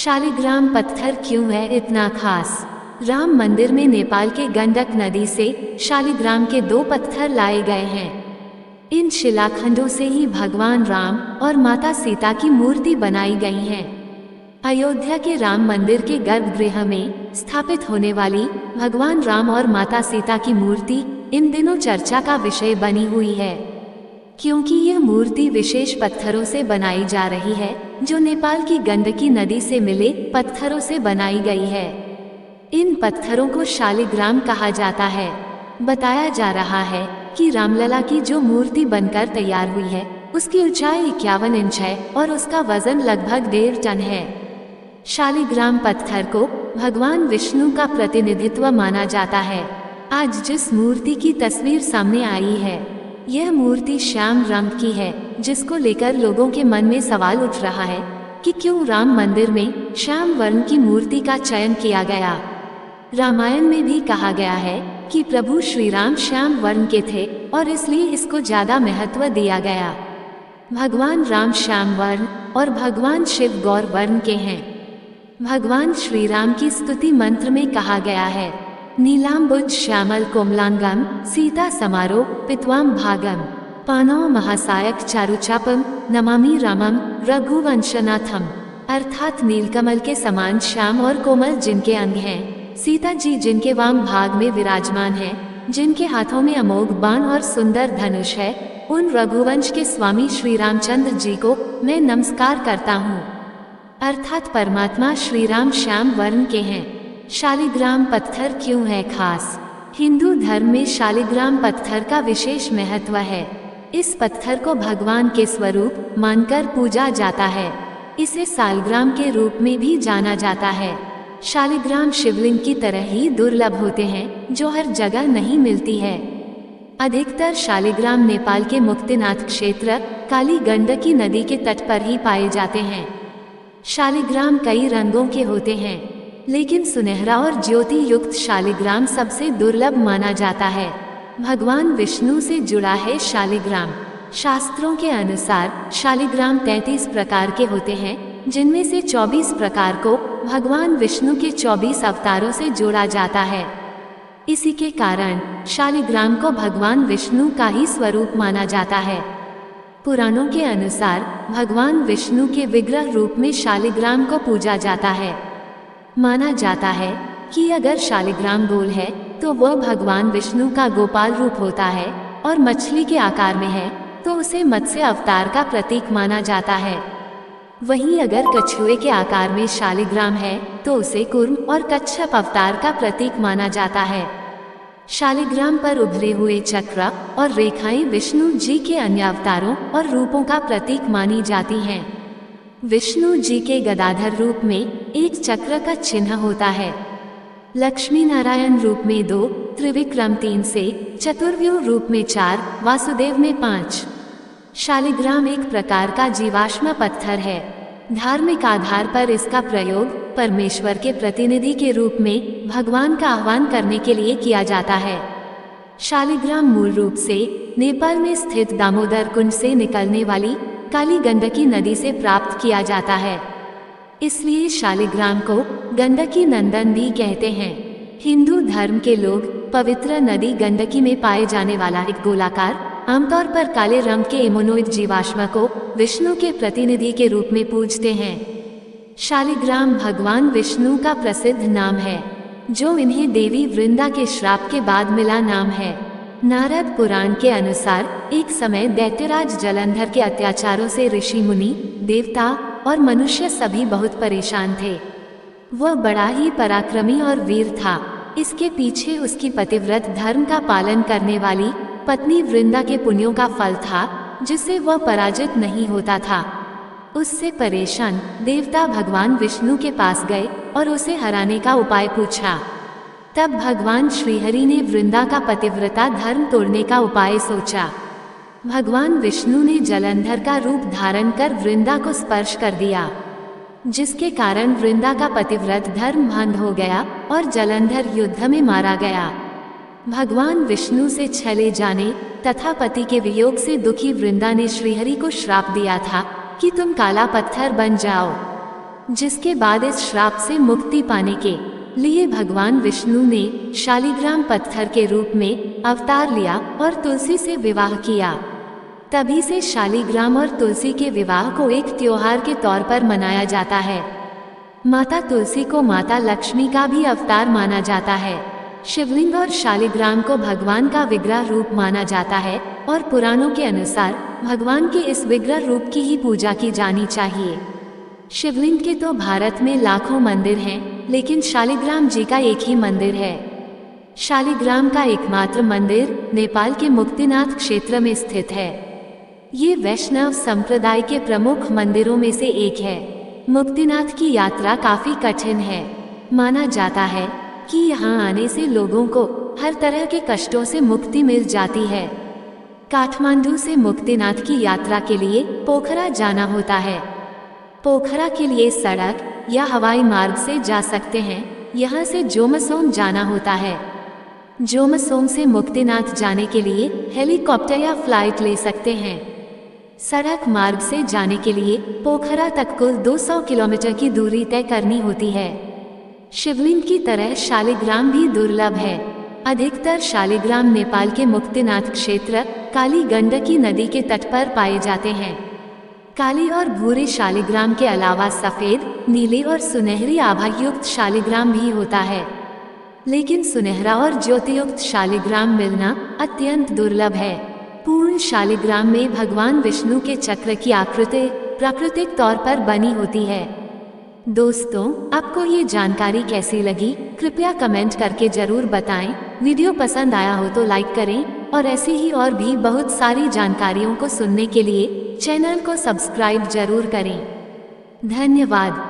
शालिग्राम पत्थर क्यों है इतना खास? राम मंदिर में नेपाल के गंडक नदी से शालिग्राम के 2 पत्थर लाए गए हैं। इन शिलाखंडों से ही भगवान राम और माता सीता की मूर्ति बनाई गई है। अयोध्या के राम मंदिर के गर्भगृह में स्थापित होने वाली भगवान राम और माता सीता की मूर्ति इन दिनों चर्चा का विषय बनी हुई है, क्योंकि यह मूर्ति विशेष पत्थरों से बनाई जा रही है, जो नेपाल की गंडकी नदी से मिले पत्थरों से बनाई गई है। इन पत्थरों को शालिग्राम कहा जाता है। बताया जा रहा है कि रामलला की जो मूर्ति बनकर तैयार हुई है, उसकी ऊंचाई 51 इंच है और उसका वजन लगभग 1.5 टन है। शालिग्राम पत्थर को भगवान विष्णु का प्रतिनिधित्व माना जाता है। आज जिस मूर्ति की तस्वीर सामने आई है, यह मूर्ति श्याम रंग की है, जिसको लेकर लोगों के मन में सवाल उठ रहा है कि क्यों राम मंदिर में श्याम वर्ण की मूर्ति का चयन किया गया। रामायण में भी कहा गया है कि प्रभु श्री राम श्याम वर्ण के थे और इसलिए इसको ज्यादा महत्व दिया गया। भगवान राम श्याम वर्ण और भगवान शिव गौर वर्ण के हैं। भगवान श्री राम की स्तुति मंत्र में कहा गया है, नीलाम्बुज श्यामल कोमलांगम सीता समारो पित्वाम भागम पानौ महासायक चारुचापम नमामि रामम रघुवंशनाथम। अर्थात नीलकमल के समान श्याम और कोमल जिनके अंग हैं, सीता जी जिनके वाम भाग में विराजमान हैं, जिनके हाथों में अमोघ बाण और सुंदर धनुष है, उन रघुवंश के स्वामी श्री रामचंद्र जी को मैं नमस्कार करता हूँ। अर्थात परमात्मा श्री राम श्याम वर्ण के हैं। शालिग्राम पत्थर क्यों है खास? हिंदू धर्म में शालिग्राम पत्थर का विशेष महत्व है। इस पत्थर को भगवान के स्वरूप मानकर पूजा जाता है। इसे सालग्राम के रूप में भी जाना जाता है। शालिग्राम शिवलिंग की तरह ही दुर्लभ होते हैं, जो हर जगह नहीं मिलती है। अधिकतर शालिग्राम नेपाल के मुक्तिनाथ क्षेत्र काली गंडकी नदी के तट पर ही पाए जाते हैं। शालिग्राम कई रंगों के होते हैं, लेकिन सुनहरा और ज्योति युक्त शालिग्राम सबसे दुर्लभ माना जाता है। भगवान विष्णु से जुड़ा है शालिग्राम। शास्त्रों के अनुसार शालिग्राम 33 प्रकार के होते हैं, जिनमें से 24 प्रकार को भगवान विष्णु के 24 अवतारों से जोड़ा जाता है। इसी के कारण शालिग्राम को भगवान विष्णु का ही स्वरूप माना जाता है। पुराणों के अनुसार भगवान विष्णु के विग्रह रूप में शालिग्राम को पूजा जाता है। माना जाता है कि अगर शालिग्राम गोल है तो वह भगवान विष्णु का गोपाल रूप होता है, और मछली के आकार में है तो उसे मत्स्य अवतार का प्रतीक माना जाता है। वहीं अगर कछुए के आकार में शालिग्राम है तो उसे कूर्म और कच्छप अवतार का प्रतीक माना जाता है। शालिग्राम पर उभरे हुए चक्र और रेखाएं विष्णु जी के अन्य अवतारों और रूपों का प्रतीक मानी जाती हैं। विष्णु जी के गदाधर रूप में एक चक्र का चिन्ह होता है। लक्ष्मी नारायण रूप में 2, त्रिविक्रम 3 से, चतुर्व्यूह रूप में 4, वासुदेव में 5। शालिग्राम एक प्रकार का जीवाश्म पत्थर है। धार्मिक आधार पर इसका प्रयोग परमेश्वर के प्रतिनिधि के रूप में भगवान का आह्वान करने के लिए किया जाता है। शालिग्राम मूल रूप से नेपाल में स्थित दामोदर कुंड से निकलने वाली काली गंडकी नदी से प्राप्त किया जाता है। इसलिए शालिग्राम को गंडकी नंदन भी कहते हैं। हिंदू धर्म के लोग पवित्र नदी गंडकी में पाए जाने वाला एक गोलाकार, आमतौर पर काले रंग के एमोनोइड जीवाश्म को विष्णु के प्रतिनिधि के रूप में पूजते हैं। शालिग्राम भगवान विष्णु का प्रसिद्ध नाम है, जो इन्हें देवी वृंदा के श्राप के बाद मिला नाम है। नारद पुराण के अनुसार एक समय दैत्यराज जलंधर के अत्याचारों से ऋषि मुनि, देवता और मनुष्य सभी बहुत परेशान थे। वह बड़ा ही पराक्रमी और वीर था। इसके पीछे उसकी पतिव्रत धर्म का पालन करने वाली पत्नी वृंदा के पुण्यों का फल था, जिससे वह पराजित नहीं होता था। उससे परेशान देवता भगवान विष्णु के पास गए और उसे हराने का उपाय पूछा। तब भगवान श्रीहरि ने वृंदा का पतिव्रता धर्म तोड़ने का उपाय सोचा। भगवान विष्णु ने जलंधर का रूप धारण कर वृंदा को स्पर्श कर दिया, जिसके कारण वृंदा का पतिव्रत धर्म भंग हो गया और जलंधर युद्ध में मारा गया। भगवान विष्णु से छले जाने तथा पति के वियोग से दुखी वृंदा ने श्रीहरि को श्राप दिया था कि तुम काला पत्थर बन जाओ। जिसके बाद इस श्राप से मुक्ति पाने के लिए भगवान विष्णु ने शालिग्राम पत्थर के रूप में अवतार लिया और तुलसी से विवाह किया। तभी से शालिग्राम और तुलसी के विवाह को एक त्योहार के तौर पर मनाया जाता है। माता तुलसी को माता लक्ष्मी का भी अवतार माना जाता है। शिवलिंग और शालिग्राम को भगवान का विग्रह रूप माना जाता है और पुराणों के अनुसार भगवान के इस विग्रह रूप की ही पूजा की जानी चाहिए। शिवलिंग के तो भारत में लाखों मंदिर हैं, लेकिन शालिग्राम जी का एक ही मंदिर है। शालिग्राम का एकमात्र मंदिर नेपाल के मुक्तिनाथ क्षेत्र में स्थित है। ये वैष्णव संप्रदाय के प्रमुख मंदिरों में से एक है। मुक्तिनाथ की यात्रा काफी कठिन है। माना जाता है कि यहाँ आने से लोगों को हर तरह के कष्टों से मुक्ति मिल जाती है। काठमांडू से मुक्तिनाथ की यात्रा के लिए पोखरा जाना होता है। पोखरा के लिए सड़क या हवाई मार्ग से जा सकते हैं। यहाँ से जोमसोम जाना होता है। जोमसोम से मुक्तिनाथ जाने के लिए हेलीकॉप्टर या फ्लाइट ले सकते हैं। सड़क मार्ग से जाने के लिए पोखरा तक कुल 200 किलोमीटर की दूरी तय करनी होती है। शिवलिंग की तरह शालिग्राम भी दुर्लभ है। अधिकतर शालिग्राम नेपाल के मुक्तिनाथ क्षेत्र काली गंडकी नदी के तट पर पाए जाते हैं। काली और भूरे शालिग्राम के अलावा सफेद, नीले और सुनहरी आभायुक्त शालिग्राम भी होता है, लेकिन सुनहरा और ज्योतियुक्त शालिग्राम मिलना अत्यंत दुर्लभ है। पूर्ण शालिग्राम में भगवान विष्णु के चक्र की आकृति प्राकृतिक तौर पर बनी होती है। दोस्तों, आपको ये जानकारी कैसी लगी कृपया कमेंट करके जरूर बताएं। वीडियो पसंद आया हो तो लाइक करें और ऐसी ही और भी बहुत सारी जानकारियों को सुनने के लिए चैनल को सब्सक्राइब जरूर करें। धन्यवाद।